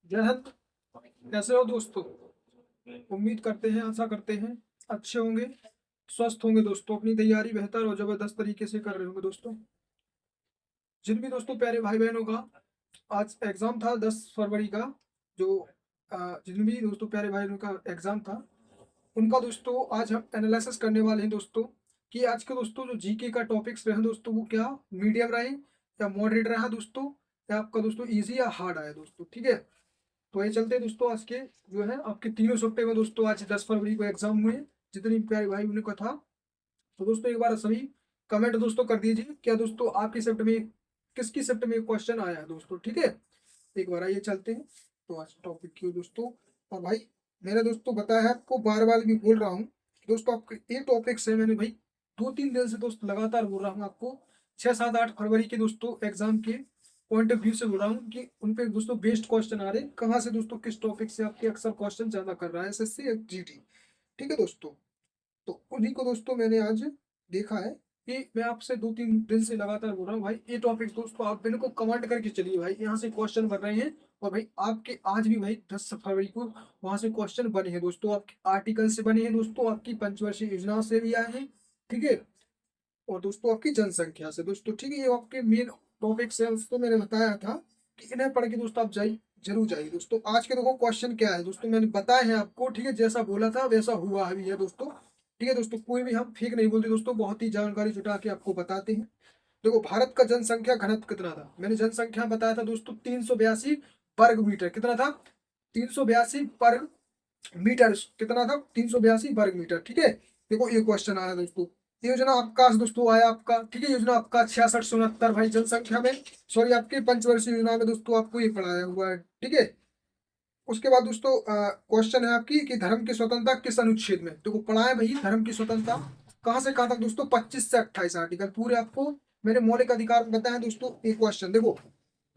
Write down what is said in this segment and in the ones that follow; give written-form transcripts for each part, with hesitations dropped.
जय हिंद। कैसे हो दोस्तों? उम्मीद करते हैं, आशा करते हैं अच्छे होंगे, स्वस्थ होंगे दोस्तों। अपनी तैयारी बेहतर और जबरदस्त तरीके से कर रहे होंगे दोस्तों। जिन भी दोस्तों प्यारे भाई बहनों का आज एग्जाम था 10 फरवरी का, जो जिन भी दोस्तों प्यारे भाई बहनों का एग्जाम था, उनका दोस्तों आज हम एनालिसिस करने वाले हैं दोस्तों कि आज के दोस्तों जो जीके का टॉपिक्स रहे दोस्तों वो क्या मीडियम रहे या मॉडरेट रहा दोस्तों, या आपका दोस्तों इजी या हार्ड आया दोस्तों। ठीक है, तो ये चलते हैं दोस्तों। आज के जो है आपके तीनों शिफ्टे में दोस्तों आज 10 फरवरी को एग्जाम हुए, जितनी प्यारे भाई उन्हीं का था। तो दोस्तों एक बार सभी कमेंट दोस्तों कर दीजिए क्या दोस्तों आपकी शिफ्ट में किसकी शिफ्ट में क्वेश्चन आया है दोस्तों। ठीक है, एक बार आइए चलते हैं तो आज टॉपिक क्यों दोस्तों। और भाई मैंने दोस्तों बताया है आपको, बार बार भी बोल रहा हूँ कि दोस्तों आपके ये टॉपिक से मैंने भाई 2-3 दिन से दोस्त लगातार बोल रहा हूँ आपको, 6-7-8 फरवरी के दोस्तों एग्जाम के पॉइंट ऑफ व्यू से बोल रहा हूँ कि उन पे दोस्तों बेस्ट क्वेश्चन आ रहे हैं कहाँ से दोस्तों, किस टॉपिक से आपके अक्सर क्वेश्चन ज्यादा कर रहा है एसएससी या जीटी। ठीक है दोस्तों, तो उन्हीं को दोस्तों मैंने आज देखा है कि मैं आपसे 2-3 दिन से लगातार बोल रहा हूँ भाई ये टॉपिक दोस्तों आप मेरे को कमेंट करके चलिए भाई, यहाँ से क्वेश्चन बन रहे हैं। और भाई आपके आज भी भाई 10 फरवरी को वहां से क्वेश्चन बने हैं दोस्तों, आपके आर्टिकल से बने हैं दोस्तों, आपकी पंचवर्षीय योजना से भी आए हैं। ठीक है, और दोस्तों आपकी जनसंख्या से दोस्तों। ठीक है, ये आपके मेन टॉपिक्स है दोस्तों। मैंने बताया था कि इन्हें पढ़ के दोस्तों आप जाइए, जरूर जाइए दोस्तों। आज के देखो क्वेश्चन क्या है दोस्तों, मैंने बताया है आपको। ठीक है, जैसा बोला था वैसा हुआ भी है दोस्तों। ठीक है दोस्तों, कोई भी हम फेक नहीं बोलते दोस्तों, बहुत ही जानकारी जुटा के आपको बताते हैं। देखो भारत का जनसंख्या घनत्व कितना था, मैंने जनसंख्या बताया था दोस्तों 382 वर्ग मीटर। कितना था? 382 वर्ग मीटर। कितना था? 382 वर्ग मीटर। ठीक है, देखो ये क्वेश्चन आया दोस्तों। ये योजना आपका दोस्तों आया आपका, ठीक है, योजना आपका 6669 भाई जनसंख्या में, सॉरी आपकी पंचवर्षीय योजना में दोस्तों आपको ये पढ़ाया हुआ है। ठीक है, उसके बाद दोस्तों क्वेश्चन है आपकी कि धर्म की स्वतंत्रता किस अनुच्छेद में, देखो पढ़ाए भाई धर्म की स्वतंत्रता कहाँ से कहाँ तक दोस्तों, 25 से 28 आर्टिकल पूरे आपको मेरे मौलिक अधिकार बताए दोस्तों। एक क्वेश्चन देखो,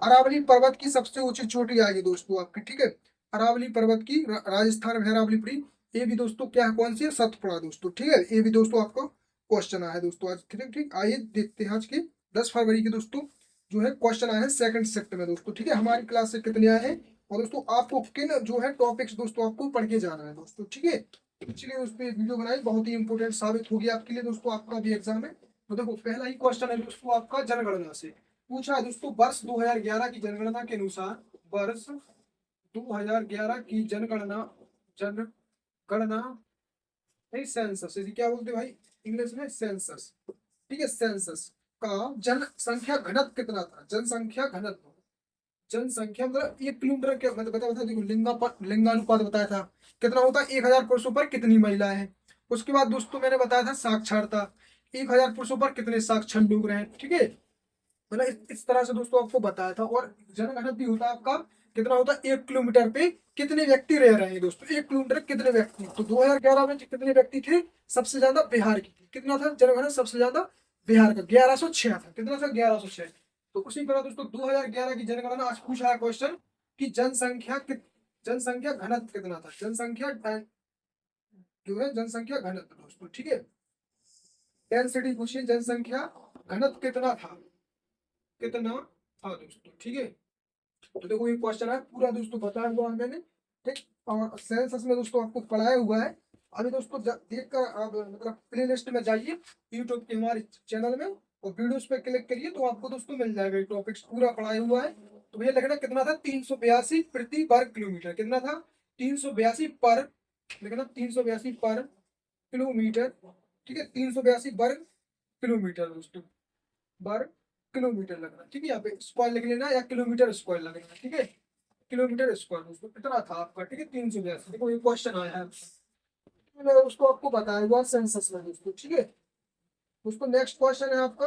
अरावली पर्वत की सबसे ऊंची चोटी आएगी दोस्तों आपकी। ठीक है, अरावली पर्वत की राजस्थान में अरावली पड़ी। ये भी दोस्तों क्या है, कौन सी है, सतपुड़ा दोस्तों। ठीक है, ये भी दोस्तों आपको क्वेश्चन आया है दोस्तों आज। ठीक है, ठीक, आइए देखते हैं आज के 10 फरवरी के दोस्तों जो है क्वेश्चन आए हैं सेकंड शिफ्ट में दोस्तों। ठीक है, हमारी क्लास से कितने आए हैं और दोस्तों आपको किन जो है टॉपिक्स दोस्तों आपको पढ़ के जाना है दोस्तों। ठीक है, इसलिए उस पर वीडियो बनाई, बहुत ही इंपॉर्टेंट साबित होगी आपके लिए दोस्तों, आपका भी एग्जाम है। तो देखो पहला ही क्वेश्चन है दोस्तों आपका जनगणना से पूछा है दोस्तों। वर्ष 2011 की जनगणना के अनुसार, वर्ष 2011 की जनगणना, जनगणना नहीं सेंसस, इसे क्या बोलते हैं भाई इंग्लिश में, सेंसस। ठीक है, सेंसस का जनसंख्या घनत्व कितना था, जनसंख्या घनत्व, जनसंख्या मतलब 1 किलोमीटर के मतलब बता देखो लिंगानुपात बताया था कितना होता है, 1000 पुरुषों पर कितनी महिलाएं हैं। उसके बाद दोस्तों मैंने बताया था साक्षरता, 1000 पुरुषों पर कितने साक्षर लोग रहे। ठीक है, मतलब इस तरह से दोस्तों आपको बताया था। और जनगणना भी होता है आपका कितना होता है, 1 किलोमीटर पे कितने व्यक्ति रह रहे हैं दोस्तों, 1 किलोमीटर कितने व्यक्ति। तो 2011 में कितने व्यक्ति थे, सबसे ज्यादा बिहार की थी। कितना था जनगणना, सबसे ज्यादा बिहार का 1106 था। कितना था, 1106। तो उसी तरह दोस्तों 2011 की जनगणना आज पूछा है क्वेश्चन कि जनसंख्या घनत्व कितना था, जनसंख्या जो है जनसंख्या घनत्व दोस्तों। ठीक है, डेंसिटी पूछिए, जनसंख्या घनत्व कितना था, कितना था दोस्तों। ठीक है, तो देखो ये क्वेश्चन है पूरा दोस्तों बताया हुआ है मैंने। ठीक, और सेंसस में दोस्तों आपको पढ़ाया हुआ है। अभी दोस्तों देख कर आप मतलब प्ले लिस्ट में जाइए यूट्यूब के हमारे चैनल में और वीडियोस पे क्लिक करिए तो आपको दोस्तों मिल जाएगा, ये टॉपिक्स पूरा पढ़ाया हुआ है। तो भैया लिखना कितना था, 382 प्रति वर्ग किलोमीटर। कितना था, 382 पर, लिखना 382 पर किलोमीटर। ठीक है, 382 वर्ग किलोमीटर दोस्तों, वर्ग किलोमीटर लगना। ठीक है, यहाँ पे स्क्वायर लिख लेना या किलोमीटर स्क्वायर लगना। ठीक है, किलोमीटर स्क्वायर दोस्तों कितना था आपका। ठीक है, 382। देखो ये क्वेश्चन आया है, मैंने उसको आपको बताया हुआ सेंसस में दोस्तों। ठीक है दोस्तों, नेक्स्ट क्वेश्चन है आपका,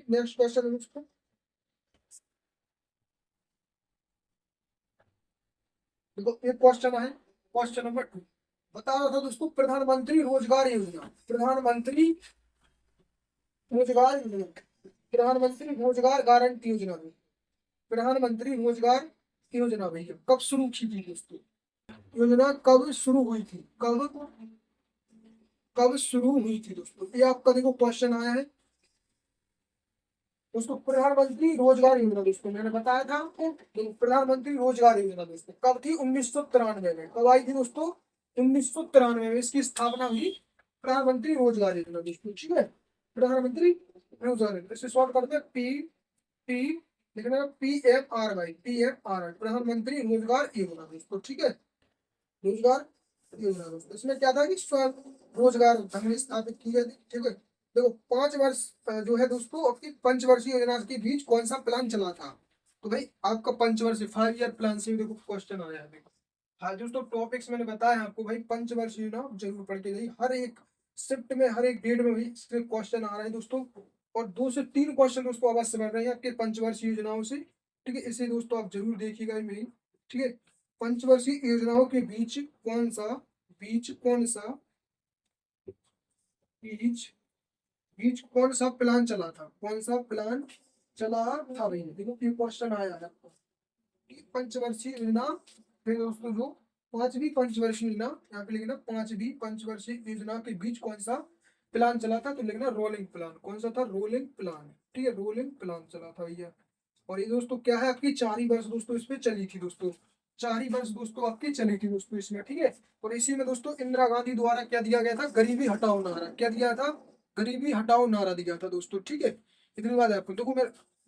नेक्स्ट क्वेश्चन है दोस्तों, देखो एक क्वेश्चन है क्वेश्चन नंबर 2। बता रहा था दोस्तों प्रधानमंत्री रोजगार योजना, प्रधानमंत्री रोजगार योजना, प्रधानमंत्री रोजगार गारंटी योजना में, प्रधानमंत्री रोजगार योजना भैया कब शुरू की थी दोस्तों, योजना कब शुरू हुई थी, कब कब शुरू हुई थी दोस्तों। ये आपका देखो क्वेश्चन आया है, दोस्तों प्रधानमंत्री रोजगार योजना, दोस्तों मैंने बताया था आपको, तो प्रधानमंत्री रोजगार योजना दोस्तों कब थी? 1993 में। कब आई थी दोस्तों? 1993 में इसकी स्थापना हुई, प्रधानमंत्री रोजगार योजना दोस्तों, ठीक है। प्रधानमंत्री रोजगार योजना, इसे शॉर्ट करते हैं पी पी, लिखना PMRY, PMRY, प्रधानमंत्री रोजगार योजना दोस्तों, ठीक है। रोजगार योजना दोस्तों, इसमें क्या था कि स्वयं रोजगार ढंग स्थापित की गई थी, ठीक है। देखो 5 वर्ष जो है दोस्तों आपकी पंचवर्षीय योजना के बीच कौन सा प्लान चला था? तो भाई आपका पंचवर्षीय 5 ईयर प्लान से देखो क्वेश्चन आया है, देखो। हाँ दोस्तों, टॉपिक्स मैंने बताया आपको भाई, पंचवर्षीय योजना जरूर पढ़ के जाइए, हर एक शिफ्ट में हर एक डेट में भाई इसके क्वेश्चन आ रहे हैं दोस्तों। और 2 से 3 क्वेश्चन दोस्तों अवश्य बन रहे हैं आपके पंचवर्षीय योजनाओं से, ठीक है। इसे दोस्तों आप जरूर देखिएगा मेरी, ठीक है। पंचवर्षीय योजनाओं के बीच कौन सा बीच बीच कौन सा प्लान चला था? कौन सा प्लान चला था भाई? देखो ये क्वेश्चन आया है आपको कि पंचवर्षीय योजना, फिर दोस्तों जो 5वीं पंचवर्षीय योजना, यहाँ पे लिखना 5वीं पंचवर्षीय योजना के बीच कौन सा प्लान चला था, तो लिखना रोलिंग प्लान। कौन सा था? रोलिंग प्लान, ठीक है, रोलिंग प्लान चला था भैया। और ये दोस्तों क्या है, आपकी 4 ही वर्ष दोस्तों इस पे चली थी दोस्तों, 4 ही वर्ष दोस्तों आपकी चली थी दोस्तों इसमें, ठीक है। और इसी में दोस्तों इंदिरा गांधी द्वारा क्या दिया गया था? गरीबी हटाओ नारा। क्या दिया था? गरीबी हटाओ नारा दिया था दोस्तों, ठीक है। इतनी बात है आपको। देखो मैं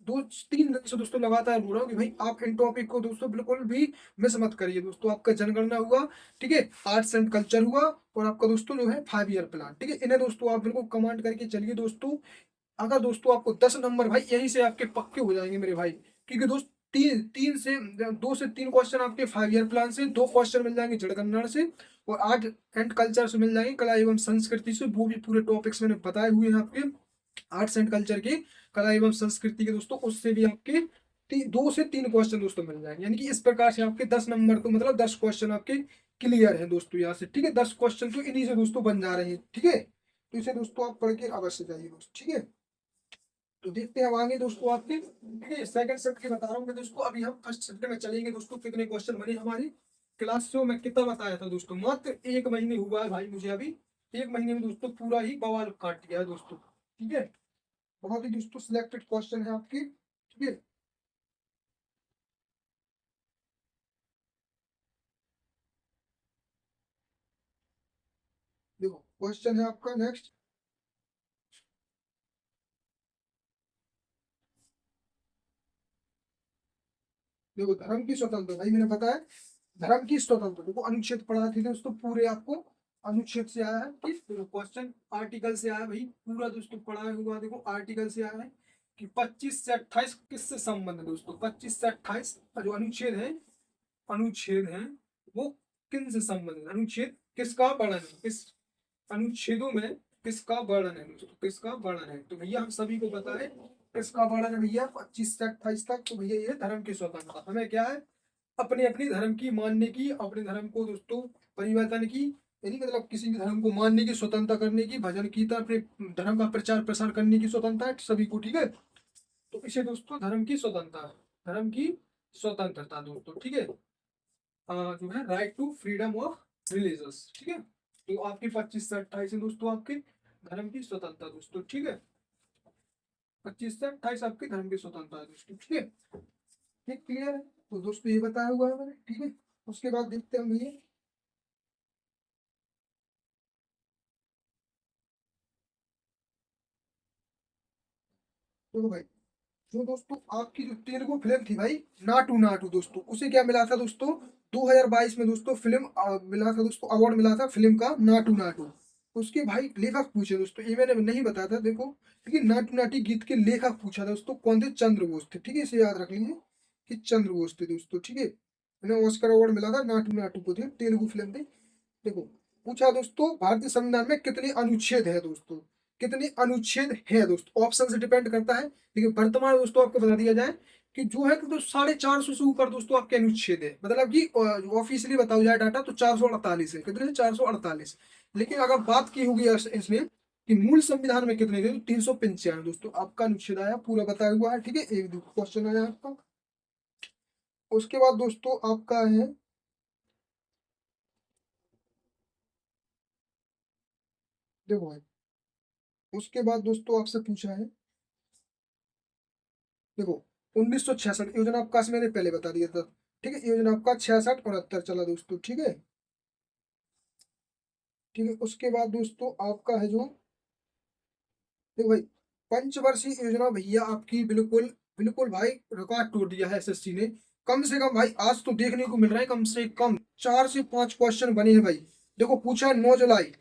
2-3 दिन से दोस्तों लगातार बोल रहा हूँ कि भाई आप इन टॉपिक को दोस्तों बिल्कुल भी मिस मत करिए दोस्तों। आपका जनगणना हुआ, ठीक है, आर्ट्स एंड कल्चर हुआ, और आपका दोस्तों जो है 5 ईयर प्लान, ठीक है। इन्हें दोस्तों आप बिल्कुल कमांड करके चलिए दोस्तों। अगर दोस्तों आपको 10 नंबर भाई यहीं से आपके पक्के हो जाएंगे मेरे भाई, क्योंकि दोस्त तीन तीन से 2 से 3 क्वेश्चन आपके 5 ईयर प्लान से, 2 क्वेश्चन मिल जाएंगे जनगणना से, और आर्ट एंड कल्चर से मिल जाएंगे, कला एवं संस्कृति से। वो भी पूरे टॉपिक्स मैंने बताए हुए हैं आपके आर्ट्स एंड कल्चर के, कला एवं संस्कृति के दोस्तों, उससे भी आपके 2 से 3 क्वेश्चन दोस्तों मिल जाएंगे। यानी कि इस प्रकार से आपके 10 नंबर, तो मतलब 10 क्वेश्चन आपके क्लियर है दोस्तों यहाँ से, ठीक है। 10 क्वेश्चन तो इन्हीं से दोस्तों बन जा रहे हैं, ठीक है। तो इसे दोस्तों आप पढ़ के अवश्य जाइए दोस्तों, ठीक है। तो देखते हैं अब आगे दोस्तों आपके, ठीक है, सेकंड शिफ्ट की बता रहा हूँ मैं दोस्तों। अभी हम फर्स्ट शिफ्ट में चलेंगे दोस्तों, कितने क्वेश्चन बने हमारी क्लास से, मैं कितना बताया था दोस्तों, मात्र 1 महीने हुआ है भाई मुझे अभी। 1 महीने में दोस्तों पूरा ही बवाल काट दिया है दोस्तों, ठीक है। बहुत ही दोस्तों सिलेक्टेड क्वेश्चन है आपके, ठीक है। देखो क्वेश्चन है आपका नेक्स्ट। देखो धर्म की स्वतंत्रता, भाई मैंने बताया धर्म की स्वतंत्रता, देखो अनुच्छेद पढ़ा थे दोस्तों पूरे आपको, अनुच्छेद से आया है कि क्वेश्चन, आर्टिकल से आया भाई पूरा दोस्तों पढ़ा हुआ। देखो आर्टिकल से आया है कि 25 से 28 किससे संबंध है दोस्तों, 25 से 28 जो अनुच्छेद है, अनुच्छेद है वो किन से संबंध है? अनुच्छेद किसका वर्णन है, किस अनुच्छेदों में किसका वर्णन है दोस्तों, किसका वर्णन है? तो भैया हम सभी को पता है किसका वर्णन है भैया, 25 से 28 तक। तो भैया ये धर्म की स्वतंत्रता, हमें क्या है, अपने अपनी धर्म की मानने की, अपने धर्म को दोस्तों परिवर्तन की, यानी मतलब किसी भी धर्म को मानने की, स्वतंत्रता करने की, भजन कीर्तन अपने धर्म का प्रचार प्रसार करने की स्वतंत्रता है सभी को, ठीक है। तो इसे दोस्तों धर्म की स्वतंत्रता, धर्म की स्वतंत्रता दोस्तों, ठीक है। जो है right to freedom of religious, ठीक है। तो आपकी 25 से 28 है दोस्तों आपके धर्म की स्वतंत्रता दोस्तों, ठीक है। 25 से 28 आपके धर्म की स्वतंत्रता है दोस्तों, ठीक है। ठीक क्लियर है? तो दोस्तों ये बताया हुआ है मैंने, ठीक है। उसके बाद देखते हैं हम ये, तो भाई जो दोस्तों आपकी जो तेलुगु फिल्म थी भाई, नाटू नाटू दोस्तों, उसे क्या मिला था दोस्तों? 2022 में दोस्तों फिल्म मिला था दोस्तों, अवार्ड मिला था फिल्म का नाटू नाटू। उसके भाई लेखक पूछे दोस्तों, ये मैंने नहीं बताया था देखो, लेकिन नाटू नाटी गीत के लेखक पूछा था दोस्तों, कौन थे? चंद्र बोस थे, ठीक है। इसे याद रख लीजिए कि चंद्र बोस थे दोस्तों, ठीक है। इन्हें ऑस्कर अवार्ड मिला था नाटू नाटू को, थे तेलुगु फिल्म थी। देखो पूछा दोस्तों भारतीय संविधान में कितने अनुच्छेद है दोस्तों, कितने अनुच्छेद है दोस्तों, ऑप्शन से डिपेंड करता है। लेकिन वर्तमान में दोस्तों आपको बता दिया जाए कि जो है कि तो 450 से ऊपर दोस्तों आपके अनुच्छेद है, मतलब कि ऑफिशियली बताओ जाए डाटा तो 448 है, कितने? 448। लेकिन अगर बात की होगी इसमें कि मूल संविधान में कितने थे, तो 395 दोस्तों आपका अनुच्छेद आया, पूरा बताया हुआ है, ठीक है। एक क्वेश्चन आया आपका। उसके बाद दोस्तों आपका है, देखो भाई उसके बाद दोस्तों आपसे पूछा है देखो 1966 योजना अवकाश मैंने पहले बता दिया था, ठीक है। योजना आपका 66 69 चला दोस्तों, ठीक है। ठीक है, उसके बाद दोस्तों आपका है जो, देखो भाई, पंचवर्षीय योजना भैया आपकी बिल्कुल बिल्कुल भाई रिकॉर्ड तोड़ दिया है एसएससी ने। कम से कम भाई आज तो देखने को मिल रहा है कम से कम 4 से 5 क्वेश्चन बने हैं भाई। देखो पूछा है 9 जुलाई,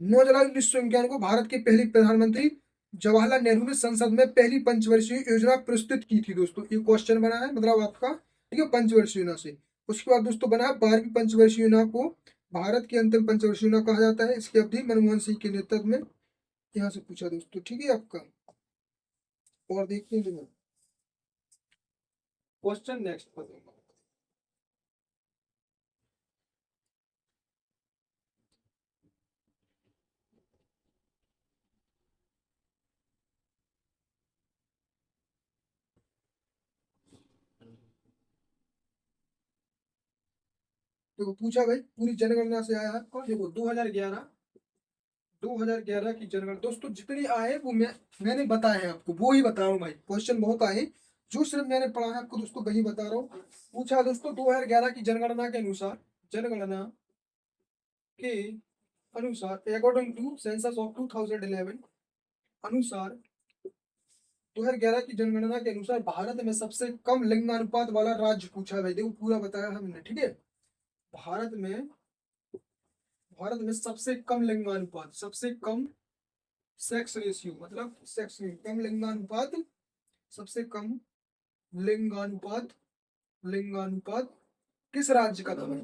9 जुलाई 1991 को भारत के पहले प्रधानमंत्री जवाहरलाल नेहरू ने संसद में पहली पंचवर्षीय योजना प्रस्तुत की थी दोस्तों। ये क्वेश्चन बना है मतलब आपका, ठीक है, पंचवर्षीय योजना से। उसके बाद दोस्तों बना है 12वीं पंचवर्षीय योजना को भारत की अंतिम पंचवर्षीय योजना कहा जाता है। इसकी अवधि मनमोहन सिंह के नेतृत्व में, यहाँ से पूछा दोस्तों, ठीक है आपका। और देखते हैं देखो क्वेश्चन नेक्स्ट पर। देखो पूछा भाई पूरी जनगणना से आया है, और देखो 2011 की जनगणना दोस्तों जितनी आए वो मैंने बताया है आपको, वो ही बता रहा हूँ भाई। क्वेश्चन बहुत आए, जो सिर्फ मैंने पढ़ा है आपको दोस्तों वही बता रहा हूँ। पूछा दोस्तों 2011 की जनगणना के अनुसार, जनगणना के अनुसार अकॉर्डिंग टू सेंसस ऑफ 2011 अनुसार, 2011 की जनगणना के अनुसार भारत में सबसे कम लिंगानुपात वाला राज्य पूछा है भाई। देखो पूरा बताया हमने, ठीक है। भारत में, भारत में सबसे कम लिंगानुपात, सबसे कम सेक्स रेशियो, मतलब सेक्स कम लिंगानुपात, सबसे कम लिंगानुपात, लिंगानुपात किस राज्य का था भाई,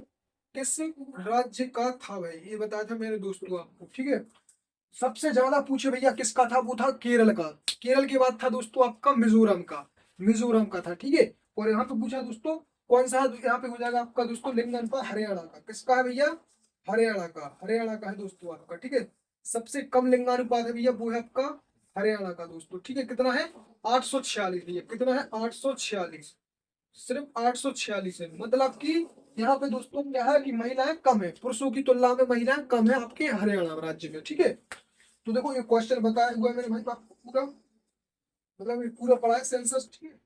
किस राज्य का था भाई, ये बताया था मेरे दोस्तों आपको, ठीक है। सबसे ज्यादा पूछे भैया किसका था, वो था केरल का। केरल के बाद था दोस्तों आपका मिजोरम का, मिजोरम का था, ठीक है। और यहाँ पे पूछा दोस्तों कौन सा, यहाँ पे हो जाएगा आपका दोस्तों लिंगानुपात हरियाणा का। किसका है भैया, हरियाणा का, हरियाणा का है दोस्तों आपका, ठीक है। सबसे कम लिंगानुपात है भैया वो है आपका हरियाणा का दोस्तों, ठीक है। कितना है, 846 भैया, कितना है 846, सिर्फ 846 है। मतलब कि यहाँ पे दोस्तों क्या है कि महिलाएं कम है, पुरुषों की तुलना में महिलाएं कम है आपके हरियाणा राज्य में, ठीक है। तो देखो ये क्वेश्चन बताया हुआ है मेरे भाई को आपको पूरा, मतलब ये पूरा पढ़ा है सेंसस, ठीक है।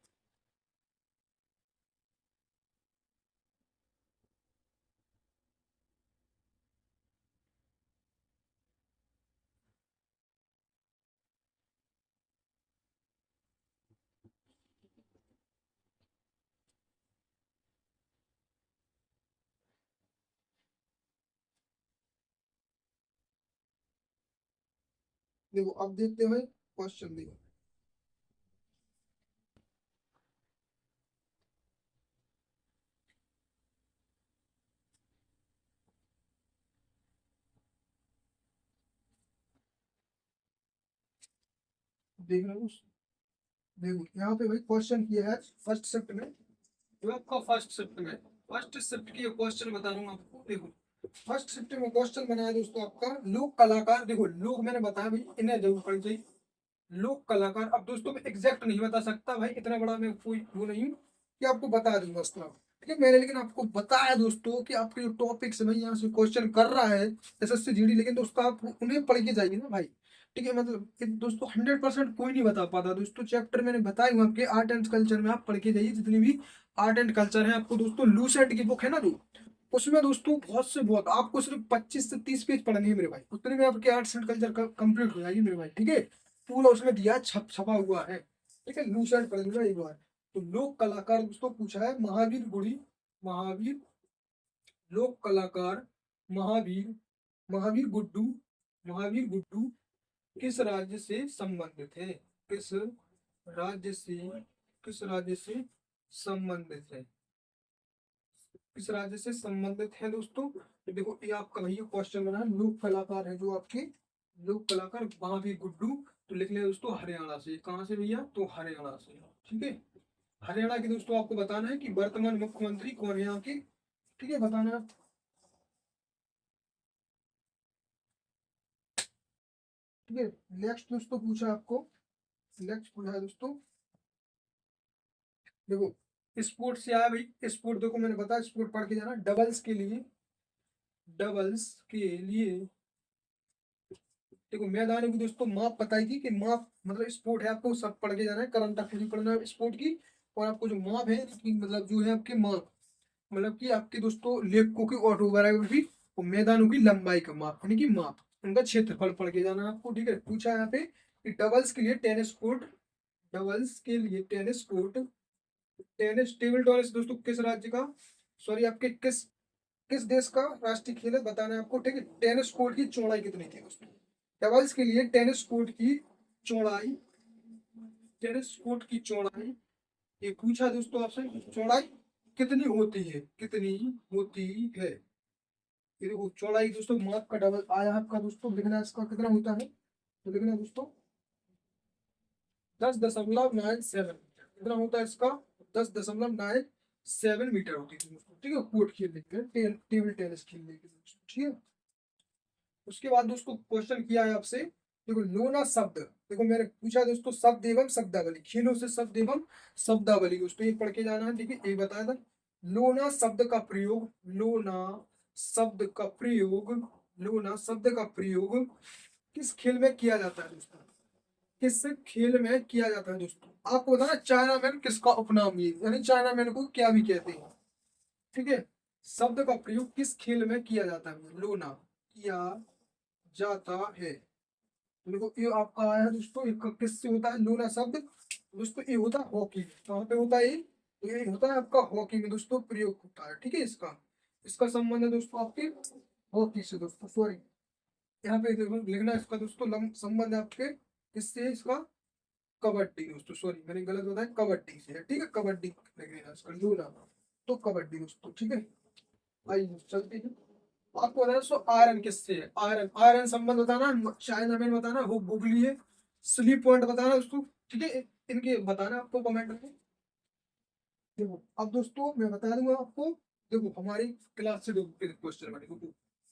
देखो अब देखते हैं क्वेश्चन, देखो देख रहे हो, देखो यहाँ पे भाई क्वेश्चन किया है फर्स्ट शिफ्ट में, जो आपका फर्स्ट शिफ्ट में, फर्स्ट शिफ्ट की क्वेश्चन बता रहा हूँ आपको। देखो फर्स्ट शिफ्ट में क्वेश्चन बनाया दोस्तों आपका लोक कलाकार। देखो लोग मैंने बताया भाई इन्हें जरूर पढ़नी चाहिए, लोक कलाकार। अब दोस्तों मैं एग्जैक्ट नहीं बता सकता भाई, इतना बड़ा मैं कोई वो नहीं हूँ कि आपको बता दूंगा बस, ठीक है। मैंने लेकिन आपको बताया दोस्तों कि आपके जो टॉपिक्स भाई यहाँ से क्वेश्चन कर रहा है एसएससी जीडी, लेकिन दोस्तों आप उन्हें पढ़ के जाइए ना भाई, ठीक है। मतलब दोस्तों 100% कोई नहीं बता पाता दोस्तों। चैप्टर मैंने बताई हूँ आपके आर्ट एंड कल्चर में, आप पढ़ के जाइए जितनी भी आर्ट एंड कल्चर है आपको दोस्तों। लूसेंट की बुक है ना जो, उसमें दोस्तों बहुत से बहुत आपको सिर्फ 25 से 30 पेज पढ़ने हैं मेरे भाई, उतने में आपके आर्ट्स एंड कल्चर कंप्लीट हो जाएगी मेरे भाई, ठीक है। पूरा उसमें दिया छपा हुआ है, ठीक है। लूसेंट पढ़ लेना एक बार। तो लोक कलाकार दोस्तों पूछा है महावीर गुड़ी, महावीर, लोक कलाकार महावीर, महावीर गुड्डू, महावीर गुड्डू किस राज्य से संबंधित है, किस राज्य से, किस राज्य से संबंधित है, किस राज्य से संबंधित है दोस्तों। तो देखो ये आपका भैया क्वेश्चन बना है, लोक कलाकार है जो आपके, लोक कलाकार महावीर गुड्डू, तो लिख लिया दोस्तों हरियाणा से। कहाँ से भैया, तो हरियाणा से, ठीक है। हरियाणा के दोस्तों आपको बताना है कि वर्तमान मुख्यमंत्री कौन है यहाँ के, ठीक है, बताना है। ठीक है, नेक्स्ट दोस्तों पूछा आपको, नेक्स्ट पूछा है दोस्तों, देखो स्पोर्ट से आया भाई। स्पोर्ट देखो मैंने बताया स्पोर्ट पढ़ के जाना, डबल्स के लिए, डबल्स के लिए देखो मैदानों की दोस्तों माप बताई थी कि माप मतलब स्पोर्ट है, आपको सब पढ़ के जाना है, करंट अफेयर पढ़ना है स्पोर्ट की। और आपको जो माप है कि मतलब जो है आपके माप मतलब कि आपके दोस्तों लेखकों की ऑटोबायोग्राफी और मैदानों की लंबाई का माप यानी कि माप, उनका क्षेत्रफल पढ़ के जाना है आपको। ठीक है, पूछा है यहाँ पे कि डबल्स के लिए टेनिस कोर्ट, डबल्स के लिए tennis court, tennis table tennis दोस्तों किस राज्य का, सॉरी आपके किस किस देश का राष्ट्रीय खेल है बताना है आपको। ठीक है, टेनिस कोर्ट की चौड़ाई कितनी थी दोस्तों, डबल्स के लिए टेनिस कोर्ट की चौड़ाई, टेनिस कोर्ट की चौड़ाई ये पूछा दोस्तों आपसे, चौड़ाई कितनी होती है, कितनी होती है। ये देखो चौड़ाई दोस्तों माप का डबल आया आपका दोस्तों, लिखना है इसका कितना होता है, तो लिखना है दोस्तों 10.97 कितना होता है इसका, 10.97 मीटर होती है दोस्तों। ठीक है, कोर्ट खेलने के टेबल टेनिस खेलने के दोस्तों। ठीक है, उसके बाद दोस्तों क्वेश्चन किया है आपसे, देखो लोना शब्द, देखो मैंने पूछा दोस्तों शब्द एवं शब्दावली, खेलों से शब्द एवं शब्दावली दोस्तों ये पढ़ के जाना है। देखिए ये बताया था, लोना शब्द का प्रयोग, लोना शब्द का प्रयोग, लोना शब्द का प्रयोग किस खेल में किया जाता है दोस्तों, किस खेल में किया जाता है दोस्तों। आपको बताना चाइना मैन किसका उपनाम ये, यानी चाइना मैन को क्या भी कहते हैं। ठीक है, शब्द का प्रयोग किस खेल में किया जाता है, लोना किया जाता है। देखो ये आपका आया है दोस्तों, ये किससे होता है लोना शब्द दोस्तों, ये होता है हॉकी में, कहाँ पे होता है ये, तो ये होता है आपका हॉकी में दोस्तों प्रयोग होता है। ठीक है, इसका इसका संबंध है दोस्तों आपके हॉकी से दोस्तों, सॉरी यहाँ पे देखो लिखना है इसका दोस्तों संबंध है आपके किससे है इसका, कबड्डी दोस्तों, सॉरी मैंने गलत बताया, कबड्डी से है। ठीक है, कबड्डी लिख लेना इसका लोना, तो कबड्डी दोस्तों। ठीक है, आइए चलते हैं, आपको बताना सो आयरन किससे है, आयरन आयरन संबंध बताना, चाइना मैन बताना, वो बुगली है, स्लीप पॉइंट बताना दोस्तों। ठीक है, इनके बताना आपको कमेंट में। देखो अब दोस्तों मैं बता दूंगा आपको, देखो हमारी क्लास से देखो क्वेश्चन बने, देखो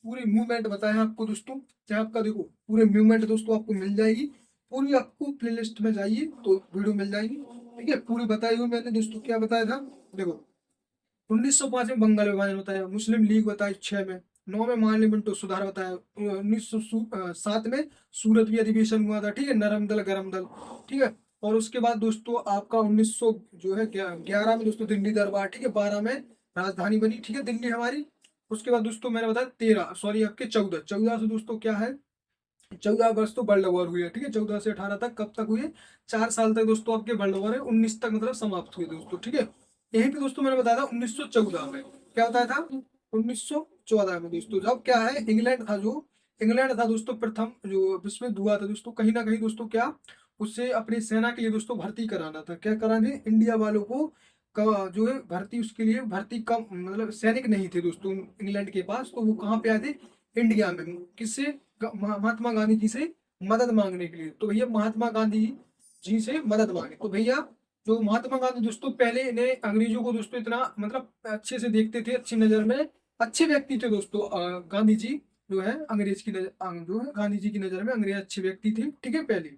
पूरी मूवमेंट बताया आपको दोस्तों, चाहे आपका देखो पूरे मूवमेंट दोस्तों आपको मिल जाएगी, पूरी आपको प्लेलिस्ट में जाइए तो वीडियो मिल जाएगी। ठीक है, पूरी बताई हुई मैंने दोस्तों, क्या बताया था देखो, 1905 में बंगाल विभाजन बताया, मुस्लिम लीग बताई 6 में, 9 में पार्लियामेंट सुधार बताया, 1907 में सूरत भी अधिवेशन हुआ था। ठीक है, नरम दल गरम दल। ठीक है, और उसके बाद दोस्तों आपका 1900 जो है 11 में दोस्तों दिल्ली दरबार। ठीक है, 12 में राजधानी बनी। ठीक है, दिल्ली हमारी। उसके बाद दोस्तों मैंने बताया 13 सॉरी आपके 14, 14 से दोस्तों क्या है, 14 वर्ष तो वर्ल्ड वॉर हुई है। ठीक है, 14 से 18 तक कब तक हुए, 4 साल तक दोस्तों आपके वर्ल्ड वॉर है, 19 तक मतलब समाप्त हुए दोस्तों। ठीक है, यहीं पे दोस्तों मैंने बताया था 1914 में, क्या बताया था 1914 में दोस्तों, जब क्या है इंग्लैंड था, जो इंग्लैंड था दोस्तों प्रथम जो विश्व युद्ध हुआ था दोस्तों, कहीं ना कहीं दोस्तों क्या उससे अपनी सेना के लिए दोस्तों भर्ती कराना था, क्या कराने इंडिया वालों को जो है भर्ती, उसके लिए भर्ती कम मतलब सैनिक नहीं थे दोस्तों इंग्लैंड के पास, तो वो कहाँ पे आए थे इंडिया में, किससे महात्मा गांधी जी से मदद मांगने के लिए। तो भैया महात्मा गांधी जी से मदद मांगे, तो भैया जो महात्मा गांधी दोस्तों पहले इन्हें अंग्रेजों को दोस्तों इतना मतलब अच्छे से देखते थे, अच्छी नजर में अच्छे व्यक्ति थे दोस्तों, गांधी जी जो है अंग्रेज की नजर जो है गांधी जी की नजर में अंग्रेज अच्छे व्यक्ति थे। ठीक है पहले,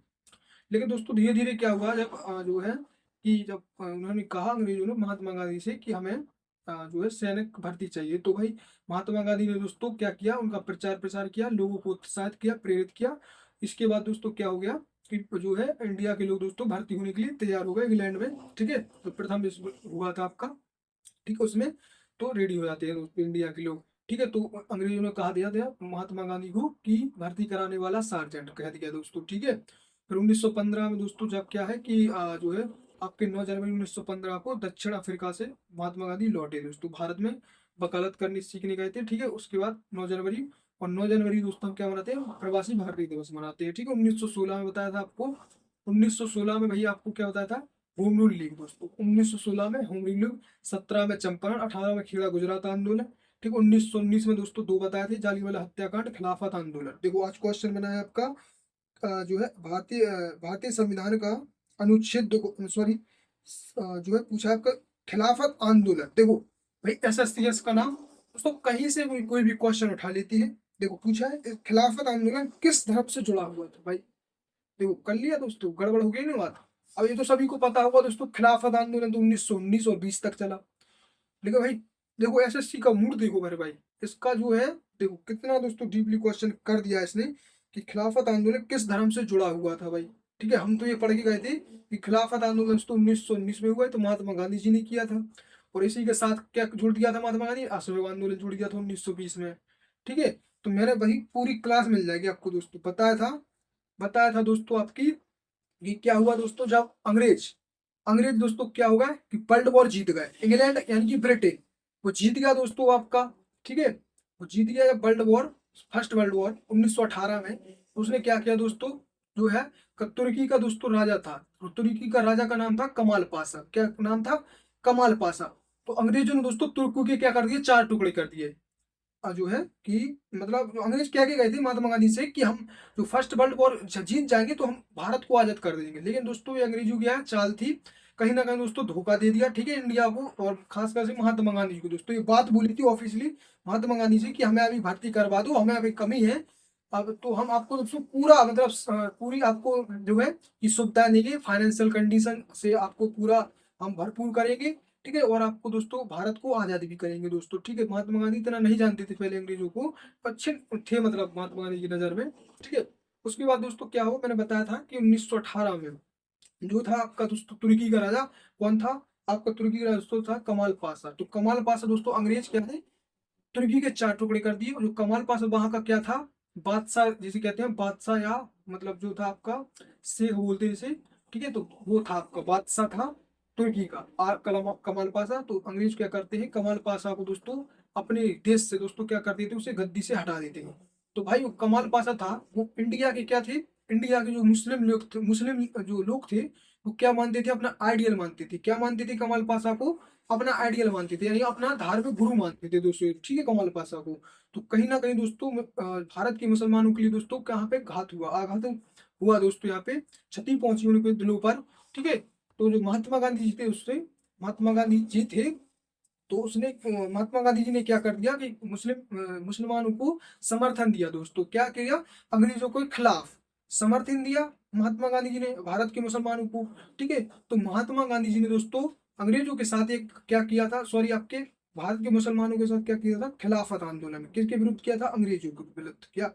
लेकिन दोस्तों धीरे धीरे क्या हुआ जब जो है कि जब उन्होंने कहा अंग्रेजों ने महात्मा गांधी से कि हमें जो है सैनिक भर्ती चाहिए, तो भाई महात्मा गांधी ने दोस्तों क्या किया, उनका प्रचार प्रसार किया, लोगों को उत्साहित किया, प्रेरित किया। इसके बाद दोस्तों क्या हो गया कि जो है इंडिया के लोग दोस्तों भर्ती होने के लिए तैयार हो गए इंग्लैंड में। ठीक है, तो प्रथम विश्व हुआ था आपका, ठीक है उसमें तो रेडी हो जाते हैं दोस्तों इंडिया के लोग। ठीक है, तो अंग्रेजों ने कहा दिया था महात्मा गांधी को कि भर्ती कराने वाला सार्जेंट कह दिया दोस्तों। ठीक है, फिर 1915 में दोस्तों जब क्या है कि जो है आपके 9 जनवरी 1915 को दक्षिण अफ्रीका से महात्मा गांधी लौटे दोस्तों भारत में, वकालत करने सीखने गए थे। ठीक है, उसके बाद 9 जनवरी, और 9 जनवरी दोस्तों हम क्या मनाते हैं, प्रवासी भारतीय दिवस मनाते हैं। ठीक है, 1916 में बताया था आपको, 1916 में भैया आपको क्या बताया था, होम रूल लीग दोस्तों, 1916 में होम रूल लीग, 17 में चंपारण, 18 में खेड़ा गुजरात आंदोलन। ठीक, 1919 में दोस्तों दो बताए थे, जालियांवाला हत्याकांड, खिलाफत आंदोलन। देखो आज क्वेश्चन बना है आपका जो है भारतीय संविधान का अनुच्छेद सॉरी जो है पूछा है आपका खिलाफत आंदोलन। देखो भाई एसएससीएस का नाम दोस्तों कहीं से भी कोई भी क्वेश्चन उठा लेती है। देखो पूछा है खिलाफत आंदोलन किस धर्म से जुड़ा हुआ था भाई, देखो कर लिया दोस्तों, गड़बड़ हो गई ना बात। अब ये तो सभी को पता होगा दोस्तों, खिलाफत आंदोलन तो 1919 और 20 तक चला। लेकिन भाई देखो एसएससी का मूड देखो मेरे भाई, इसका जो है देखो कितना दोस्तों डीपली क्वेश्चन कर दिया इसने, कि खिलाफत आंदोलन किस धर्म से जुड़ा हुआ था भाई। ठीक है, हम तो ये पढ़ के गए थे कि खिलाफत आंदोलन तो 1919 में हुआ है, तो महात्मा गांधी जी ने किया था। और इसी के साथ क्या जुड़ दिया था महात्मा गांधी, असहयोग आंदोलन जुड़ गया था 1920 में। ठीक है, तो मैंने वही पूरी क्लास मिल जाएगी आपको दोस्तों, बताया था दोस्तों आपकी कि क्या हुआ दोस्तों, जब अंग्रेज अंग्रेज दोस्तों क्या होगा कि वर्ल्ड वॉर जीत गए, इंग्लैंड यानी कि ब्रिटेन वो जीत गया दोस्तों आपका। ठीक है, वो जीत गया जब world war, first world war 1918 में, तो उसने क्या किया दोस्तों, जो है तुर्की का दोस्तों राजा था, तो तुर्की का राजा का नाम था कमाल पाशा। क्या नाम था, कमाल पाशा। तो अंग्रेजों ने दोस्तों तुर्कों के क्या कर दिए, चार टुकड़े कर दिए। जो है कि मतलब जो अंग्रेज क्या गए थे महात्मा गांधी से कि हम जो फर्स्ट वर्ल्ड वॉर जीत जाएंगे तो हम भारत को आजाद कर देंगे। लेकिन दोस्तों ये अंग्रेजों की यह चाल थी, कहीं ना कहीं दोस्तों धोखा दे दिया। ठीक है, इंडिया को और खासकर से महात्मा गांधी जी को दोस्तों ये बात बोली थी ऑफिशियली महात्मा गांधी जी की हमें अभी भर्ती करवा दो, हमें अभी कमी है। अब तो हम आपको दोस्तों पूरा मतलब पूरी आपको जो है कि सुविधा देंगे, फाइनेंशियल कंडीशन से आपको पूरा हम भरपूर करेंगे। ठीक है, और आपको दोस्तों भारत को आजाद भी करेंगे दोस्तों। ठीक है, महात्मा गांधी इतना नहीं जानते थे पहले अंग्रेजों को, अच्छे थे मतलब महात्मा गांधी की नजर में। ठीक है, उसके बाद दोस्तों क्या हुआ, मैंने बताया था कि 1918 में जो था आपका दोस्तों तुर्की का राजा कौन था, आपका तुर्की का राजा दोस्तों था कमाल पाशा। तो कमाल पाशा दोस्तों अंग्रेज क्या थे, तुर्की के चार टुकड़े कर दिए। और जो कमाल पाशा वहां का क्या था, बादशाह जिसे कहते हैं बादशाह, या मतलब जो था आपका शेख बोलते हैं जिसे। ठीक है, तो वो था आपका बादशाह था तुर्की का कमाल पाशा। तो अंग्रेज क्या करते हैं, कमाल पाशा को दोस्तों अपने देश से दोस्तों क्या कर देते हैं, उसे गद्दी से हटा देते हैं। तो भाई वो कमाल पाशा था, वो इंडिया के क्या थे, इंडिया के जो मुस्लिम लोग थे, मुस्लिम जो लोग थे वो क्या मानते थे, अपना आइडियल मानते थे। क्या मानते थे, कमाल पाशा को अपना आइडियल मानते थे, यानी अपना धार्मिक गुरु मानते थे दोस्तों। ठीक है, कमाल पाशा को। तो कहीं ना कहीं दोस्तों भारत के मुसलमानों के लिए दोस्तों कहाँ पे घात हुआ, आघात हुआ दोस्तों, यहाँ पे क्षति पहुंची उनके दिलों पर। ठीक है, तो जो महात्मा गांधी जी थे उससे, महात्मा गांधी जी थे, तो उसने महात्मा गांधी जी ने क्या कर दिया कि मुसलमानों को समर्थन दिया दोस्तों। क्या किया, अंग्रेजों के खिलाफ समर्थन दिया महात्मा गांधी जी ने भारत के मुसलमानों को। ठीक है, तो महात्मा गांधी जी ने दोस्तों अंग्रेजों के साथ एक क्या किया था, सॉरी आपके भारत के मुसलमानों के साथ क्या किया था, खिलाफत आंदोलन किसके विरुद्ध किया था, अंग्रेजों के विरुद्ध। क्या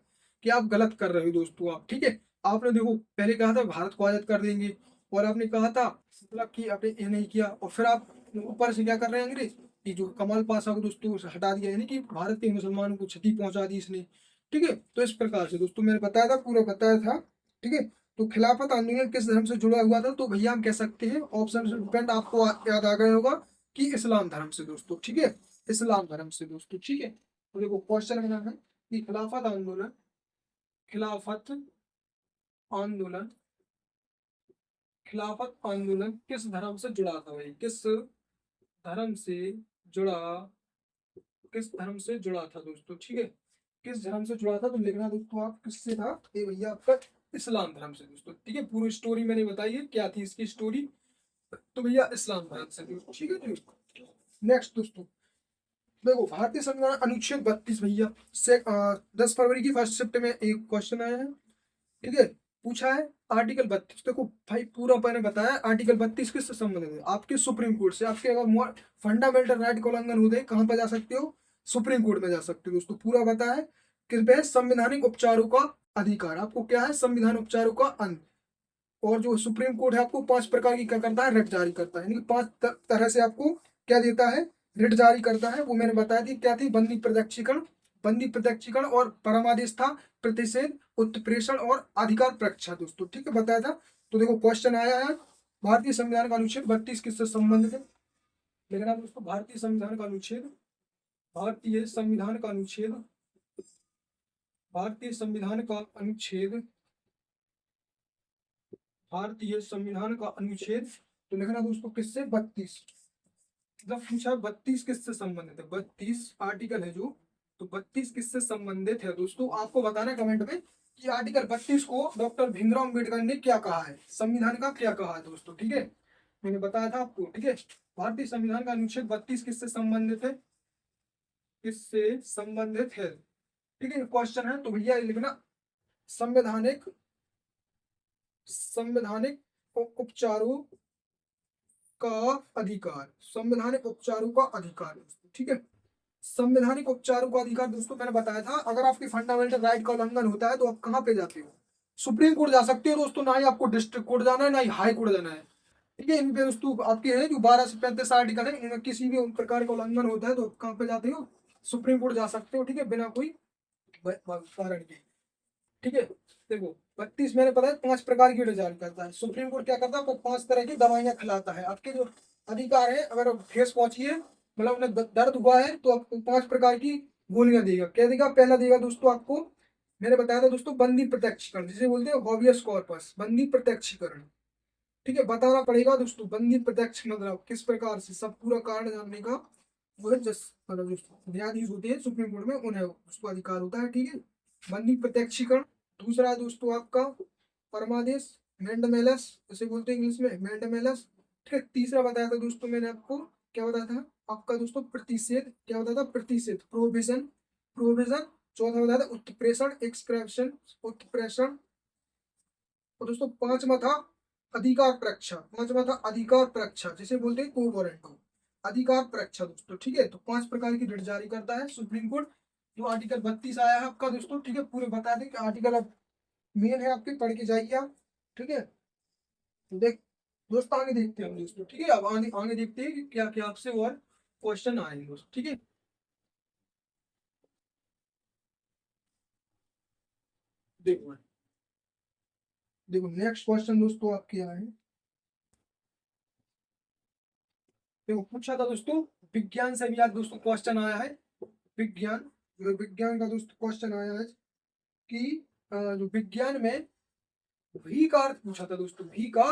क्या आप गलत कर रहे हो दोस्तों आप। ठीक है, आपने देखो पहले कहा था भारत को आजाद कर देंगे, और आपने कहा था मतलब कि आपने ये नहीं किया, और फिर आप ऊपर से क्या कर रहे हैं अंग्रेज कि जो कमाल पाशा को दोस्तों उसे हटा दिया, यानी कि भारत के मुसलमानों को क्षति पहुंचा दी इसने। ठीक है, तो इस प्रकार से दोस्तों मैंने बताया था, पूरा बताया था। ठीक है, तो खिलाफत आंदोलन किस धर्म से जुड़ा हुआ था, तो भैया हम कह सकते हैं ऑप्शन डिपेंड आपको याद आ गया होगा कि इस्लाम धर्म से दोस्तों। ठीक है, इस्लाम धर्म से दोस्तों। ठीक है, तो देखो क्वेश्चन बना है कि खिलाफत आंदोलन खिलाफत आंदोलन किस धर्म से जुड़ा था भाई, धर्म से जुड़ा किस धर्म से जुड़ा था दोस्तों। ठीक है, किस धर्म से जुड़ा था, तो लिखना दोस्तों आप किससे था, ये भैया आपका इस्लाम धर्म से दोस्तों। ठीक है, पूरी स्टोरी मैंने बताई है क्या थी इसकी स्टोरी, तो भैया इस्लाम धर्म से दोस्तों। ठीक है जी, नेक्स्ट दोस्तों देखो भारतीय संविधान अनुच्छेद 32 भैया से 10 फरवरी की फर्स्ट शिफ्ट में एक क्वेश्चन आया है। ठीक है, पूछा है आर्टिकल 32। देखो भाई पूरा मैंने बताया आर्टिकल 32 किससे संबंधित है, आपके सुप्रीम कोर्ट से। आपके अगर फंडामेंटल राइट का उल्लंघन होते हैं कहाँ पर जा सकते हो, सुप्रीम कोर्ट में जा सकते हो दोस्तों। पूरा बताया है किस पे, संवैधानिक उपचारों का अधिकार, आपको क्या है, संविधान उपचारों का अंत। और जो सुप्रीम कोर्ट है आपको 5 प्रकार की क्या करता है, रिट जारी करता है, यानी कि 5 तरह से आपको क्या देता है, रिट जारी करता है। वो मैंने बताया थी क्या थी, बंदी प्रत्यक्षीकरण और परमादेष्टा, प्रतिषेध, उत्प्रेषण और अधिकार प्रक्षा दोस्तों। ठीक है, बताया था। तो देखो क्वेश्चन आया है भारतीय संविधान का अनुच्छेद 32 किससे संबंधित है, लेकिन दोस्तों भारतीय संविधान का अनुच्छेद भारतीय संविधान का अनुच्छेद भारतीय संविधान का अनुच्छेद भारतीय संविधान का अनुच्छेद, तो लिखना दोस्तों किससे, 32। जब पूछा 32 किससे संबंधित है, 32 आर्टिकल है जो, तो 32 किससे संबंधित है दोस्तों, आपको बताना कमेंट में कि आर्टिकल 32 को डॉक्टर भीमराव अम्बेडकर ने क्या कहा है, संविधान का क्या कहा है दोस्तों। ठीक है, मैंने बताया था आपको। ठीक है, भारतीय संविधान का अनुच्छेद 32 किससे संबंधित है, किससे संबंधित है। ठीक है, क्वेश्चन है तो भैया लिखना संवैधानिक संवैधानिक उपचारों का अधिकार, संवैधानिक उपचारों का अधिकार। ठीक है, संवैधानिक उपचारों का अधिकार दोस्तों मैंने बताया था, अगर आपकी फंडामेंटल राइट का उल्लंघन होता है तो आप कहाँ पे जाते हो? सुप्रीम कोर्ट जा सकते हो दोस्तों, ना ही आपको डिस्ट्रिक्ट कोर्ट जाना है, ना ही हाई कोर्ट जाना है। ठीक है, इन पे दोस्तों आपके हैं जो 12 से 35 आर्टिकल है, इनमें किसी भी प्रकार का उल्लंघन होता है तो आप कहाँ पे जाते हो? सुप्रीम कोर्ट जा सकते हो, ठीक है, बिना कोई कारण के। ठीक है, देखो 32 मैंने बताया 5 प्रकार की जारी करता है। सुप्रीम कोर्ट क्या करता है, आपको 5 तरह की दवाइयां खिलाता है। आपके जो अधिकार है, अगर ठेस पहुंची है, मतलब उन्हें दर्द हुआ है, तो आपको 5 प्रकार की गोलियां देगा। क्या देगा? पहला देगा दोस्तों आपको, मैंने बताया था दोस्तों, बंदी प्रत्यक्षीकरण, जिसे बोलते हैं हॉबियस कॉर्पस, बंदी प्रत्यक्षीकरण। ठीक है, बताना पड़ेगा दोस्तों बंदी प्रत्यक्ष मतलब किस प्रकार से, सब पूरा कारण जानने का वो है जस मतलब जो न्यायाधीश होते हैं सुप्रीम कोर्ट में, उन्हें उसको अधिकार होता है। ठीक है, बंदी प्रत्यक्षीकरण। दूसरा है दोस्तों आपका परमादेश, मैंडेमेलस, इसे बोलते हैं इंग्लिश में मैंडेमेलस। ठीक है, तीसरा बताया था दोस्तों मैंने आपको, क्या बताया था आपका दोस्तों? प्रतिषेध। क्या बताया था? प्रतिषेध, प्रोविजन, प्रोविजन। चौथा बताया था उत्प्रेषण, एक्सक्रेशन, उत्प्रेषण। और दोस्तों पांचवा था अधिकार परीक्षा, पांचवा था अधिकार परीक्षा, जिसे बोलते हैं कोवरेंटो, अधिकार परीक्षा दोस्तों। ठीक है, तो 5 प्रकार की रिट जारी करता है सुप्रीम कोर्ट। जो आर्टिकल 32 आया है आपका दोस्तों, ठीक है, पूरे बता दें कि आर्टिकल अब मेन है आपके, पढ़ के जाइए आप। ठीक है, तो देख दोस्तों आगे देखते हैं हम दोस्तों। ठीक है, अब आगे आगे देखते हैं कि क्या क्या आपसे और क्वेश्चन आएंगे दोस्तों। ठीक है, देखो देखो नेक्स्ट क्वेश्चन दोस्तों आपके यहाँ है। देखो पूछा था दोस्तों, विज्ञान से भी आज दोस्तों क्वेश्चन आया है। विज्ञान, विज्ञान का दोस्तों क्वेश्चन आया है कि जो विज्ञान में भी का अर्थ पूछा था दोस्तों, भी का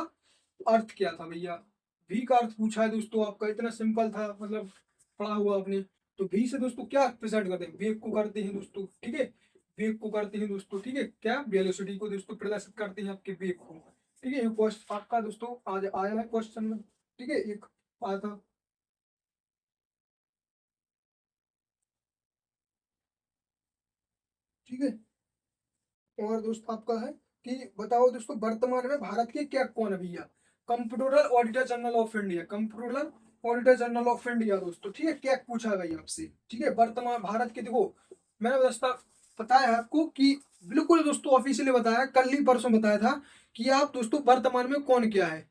अर्थ क्या था भैया? भी का अर्थ पूछा है दोस्तों आपका, इतना सिंपल था, मतलब पढ़ा हुआ आपने। तो भी से दोस्तों क्या प्रेजेंट करते हैं? वेग को करते हैं दोस्तों। ठीक है, वेग को करते हैं दोस्तों। ठीक है, क्या वेलोसिटी को दोस्तों प्रदर्शित करते हैं आपके वेग को। ठीक है, ये क्वेश्चन आपका दोस्तों आज आया है क्वेश्चन में। ठीक है, एक आया था। ठीक है, और दोस्तों आपका है कि बताओ दोस्तों वर्तमान में भारत के क्या कौन है भैया? Comptroller auditor general of India, comptroller auditor general of India दोस्तों। ठीक है, क्या पूछा गया आपसे? ठीक है, वर्तमान भारत के, देखो मैंने दोस्तों बताया है आपको कि बिल्कुल दोस्तों ऑफिशियली बताया, कल ही परसों बताया था कि आप दोस्तों वर्तमान में कौन क्या है।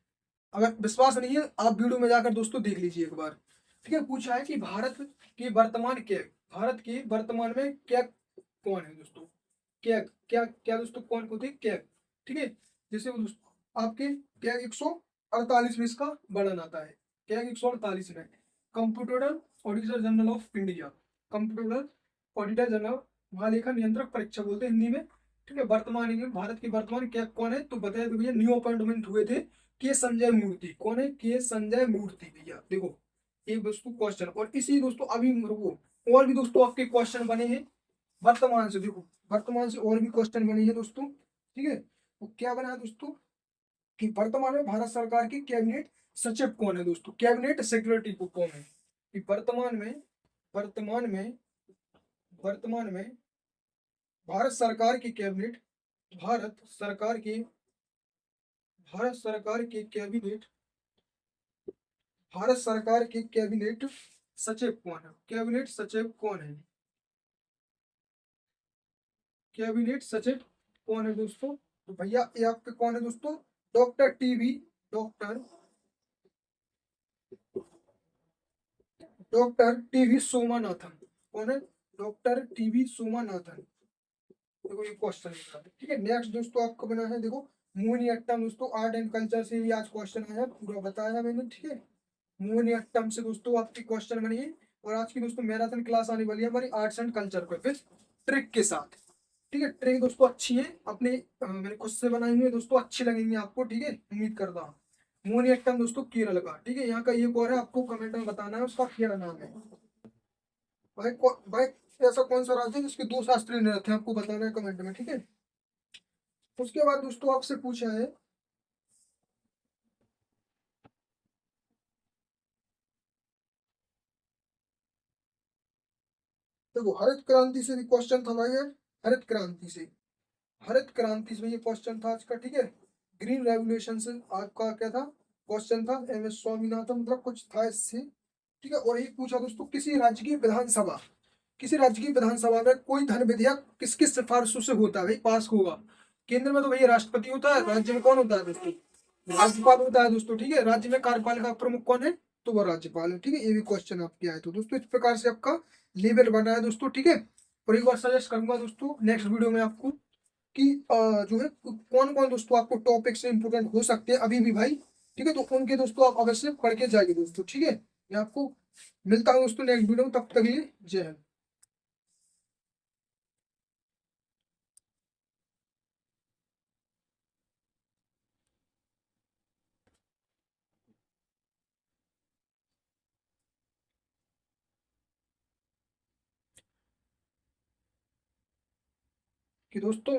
अगर विश्वास नहीं है आप वीडियो में जाकर दोस्तों देख लीजिए एक बार। ठीक है, पूछा है कि भारत के वर्तमान क्या, भारत के वर्तमान में क्या कौन है दोस्तों? क्या क्या क्या दोस्तों, कौन होते हैं क्या? ठीक है, जैसे वो दोस्तों आपके क्या 148 में इसका वर्णन आता है। क्या 148 में computer auditor general of India, computer auditor general, महालेखा नियंत्रक परीक्षा बोलते हैं हिंदी में। ठीक है, वर्तमान में भारत के वर्तमान क्या कौन है? तो बताया तो भैया न्यू अपॉइंटमेंट हुए थे के संजय मूर्ति। कौन है? के संजय मूर्ति भैया। देखो एक दोस्तों क्वेश्चन, और इसी दोस्तों अभी रुको, और भी दोस्तों आपके क्वेश्चन बने हैं वर्तमान से। देखो वर्तमान से और भी क्वेश्चन बने हैं दोस्तों। ठीक है, तो क्या बना है दोस्तों कि वर्तमान में भारत सरकार की कैबिनेट सचिव कौन है दोस्तों? कैबिनेट सेक्रेटरी को कौन है? कि वर्तमान में वर्तमान में भारत सरकार की कैबिनेट, भारत सरकार की भारत सरकार की कैबिनेट भारत सरकार की कैबिनेट सचिव कौन है? कैबिनेट सचिव कौन है? कैबिनेट सचिव कौन है दोस्तों? तो भैया ये आपके कौन है दोस्तों? Doctor TV, doctor doctor TV Somanathan. कौन है? Doctor TV Somanathan. देखो ये क्वेश्चन है। ठीक है, नेक्स्ट दोस्तों आपको बना है, देखो मोहिनीअट्टम दोस्तों, आर्ट एंड कल्चर से भी आज क्वेश्चन आया, पूरा बताया मैंने। ठीक है, मोहिनीअट्टम से दोस्तों आपकी क्वेश्चन बनी है। और आज की दोस्तों मैराथन क्लास आने वाली है हमारी आर्ट्स एंड कल्चर पे विद ट्रिक के साथ। ठीक है, ट्रिक दोस्तों अच्छी है, अपने मैंने खुद से बनाई हुई है दोस्तों, अच्छी लगेंगी आपको। ठीक है, उम्मीद करता हूँ। मोहिनीअट्टम दोस्तों केरल का। ठीक है, यहाँ का एक और है, आपको कमेंट में बताना है उसका क्या नाम है। भाई भाई ऐसा कौन सा राज्य है जिसके 2 शास्त्रीय नृत्य हैं, आपको बताना है कमेंट में। ठीक है, उसके बाद दोस्तों आपसे पूछा है, देखो हरित क्रांति से भी क्वेश्चन था भाई यार। हरित क्रांति से, हरित क्रांति से ये क्वेश्चन था आज का। ठीक है, ग्रीन रेवोल्यूशन से आपका क्या था क्वेश्चन था, एम एस स्वामीनाथन, मतलब कुछ था इससे। ठीक है, और एक पूछा दोस्तों किसी राज्य की विधानसभा, किसी राज्य की विधानसभा में कोई धन विधेयक किसकी सिफारिशों से होता है भाई, पास होगा? केंद्र में तो भैया राष्ट्रपति होता है, राज्य में कौन होता है दोस्तों? राज्यपाल होता है दोस्तों, ठीक है। राज्य में कार्यपालिका प्रमुख कौन है? तो वो राज्यपाल है, ठीक है। ये भी क्वेश्चन आपके आए तो दोस्तों इस प्रकार से आपका लेवल बना है दोस्तों, ठीक है। और एक बार सजेस्ट करूंगा दोस्तों नेक्स्ट वीडियो में आपको कि जो है कौन कौन दोस्तों आपको टॉपिक से इंपोर्टेंट हो सकते हैं अभी भी भाई, ठीक है। तो उनके दोस्तों आप अवश्य पढ़ के जाइए दोस्तों, ठीक है। मैं आपको मिलता हूँ दोस्तों नेक्स्ट वीडियो में, तब तक के लिए जय हिंद। कि दोस्तों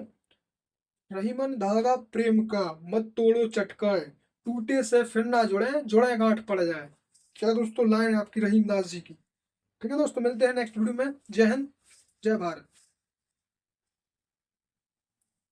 रही मन धागा प्रेम का, मत तोड़ो चटकाए, टूटे से फिर ना जुड़े, जुड़े गांठ पड़ जाए। क्या दोस्तों लाइन है आपकी रहीम दास जी की, ठीक है दोस्तों। मिलते हैं नेक्स्ट वीडियो में। जय हिंद, जय भारत।